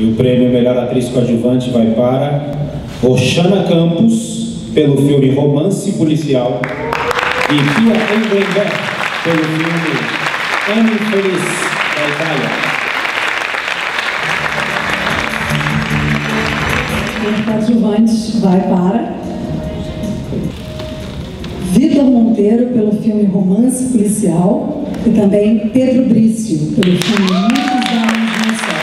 E o prêmio Melhor Atriz Coadjuvante vai para Roxana Campos, pelo filme Romance Policial, e Pia Englenberg, pelo filme Annie Feliz, da Itália. O coadjuvante vai para Vitor Monteiro, pelo filme Romance Policial, e também Pedro Brício, pelo filme Muitos Anos no Céu.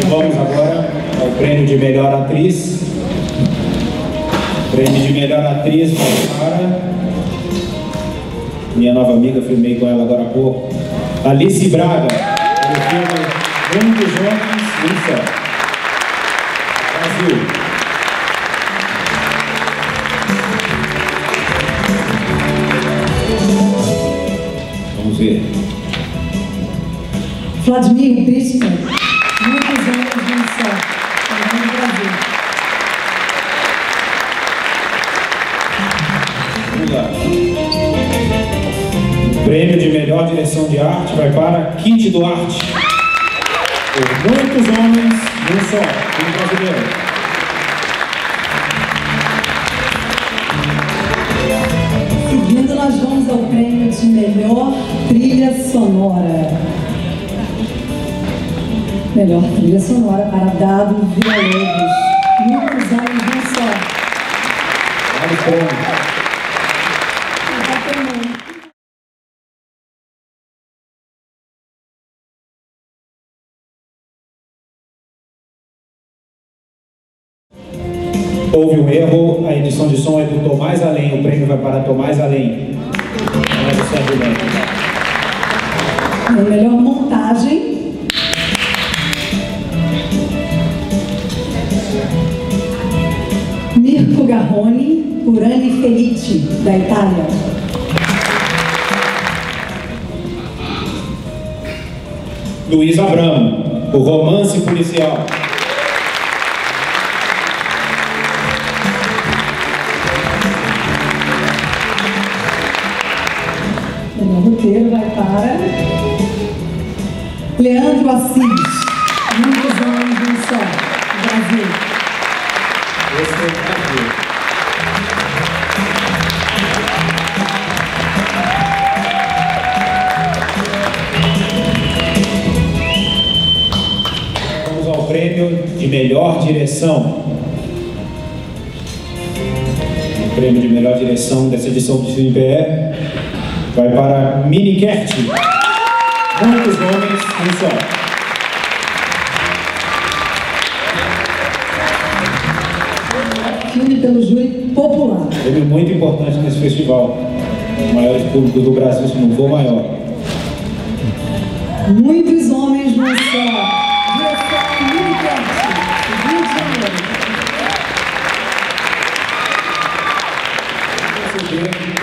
Vamos agora ao prêmio de melhor atriz. O prêmio de melhor atriz vai para minha nova amiga, filmei com ela agora há pouco, Alice Braga, pelo filme Muitos Homens no Céu. Brasil. Vamos ver. Vladimir Bristol, Muitos Anos no Céu, também no Brasil. Vamos lá. O prêmio de melhor direção de arte vai para Kitty Duarte, por Muitos Homens num Só, filme brasileiro. Seguindo, nós vamos ao prêmio de melhor trilha sonora. Melhor trilha sonora para Dado Villa-Lobos, Muitos Anos no Céu. Olha o prêmio. Houve um erro, a edição de som é do Tomás Além, o prêmio vai para Tomás Além. Não é do Sérgio Neto. A melhor montagem. Mirko Garrone, por Annie Felice, da Itália. Luiz Abramo, por Romance Policial. O roteiro vai para Leandro Assis, Muitos Anos no Céu, Brasil. Esse é o Brasil. Vamos ao prêmio de melhor direção. O prêmio de melhor direção dessa edição do Cine BR vai para Mini Kert, Muitos Homens num Só. Filme pelo júri popular. Prêmio muito importante nesse festival. O maior público do Brasil, se não for maior. Muitos Homens no Céu. Direção Mini Kert, Rio de Janeiro.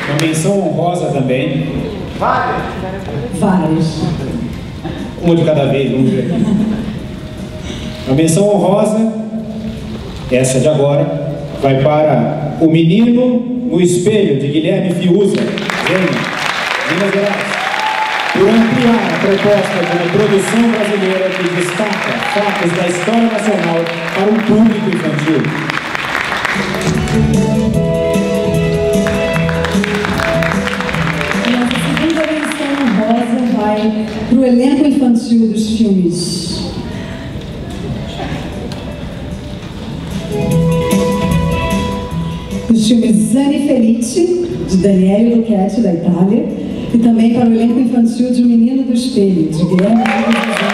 Uma menção honrosa também. Vários. Uma de cada vez, vamos ver. Uma menção honrosa, essa de agora, vai para O Menino no Espelho, de Guilherme Fiuza, Minas Gerais, por ampliar a proposta de uma produção brasileira que destaca fatos da história nacional para um público infantil. Vai para o elenco infantil dos filmes Annie Felice, de Daniele Lucchetti, da Itália, e também para o elenco infantil de O Menino do Espelho, de Guilherme Fiuza.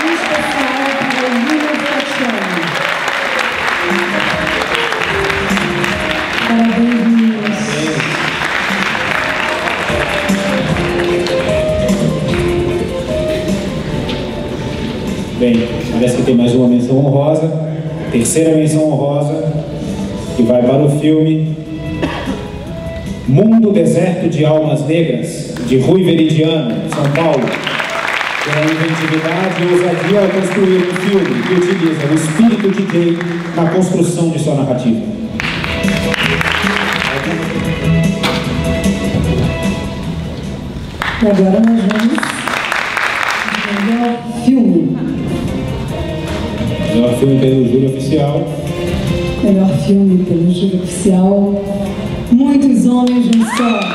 Um especial para o Lino Caccione. Parabéns, meninas. Bem, parece que tem mais uma menção honrosa, terceira menção honrosa, que vai para o filme Mundo Deserto de Almas Negras, de Rui Veridiano, São Paulo, com inventividade e ousadia ao construir um filme que utiliza o espírito DJ na construção de sua narrativa. E agora nós vamos ao melhor filme. Melhor filme pelo júri oficial. Melhor filme pelo júri oficial. Muitos homens num só.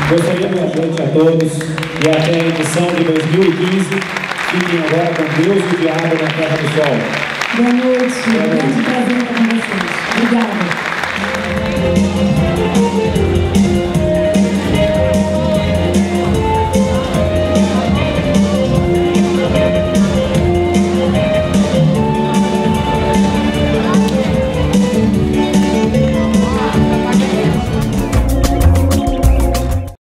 Gostaria boa noite a todos e até a edição de 2015. Fiquem agora com Deus e o Diabo na Terra do Sol. Boa noite. Um grande prazer estar com vocês. Obrigada.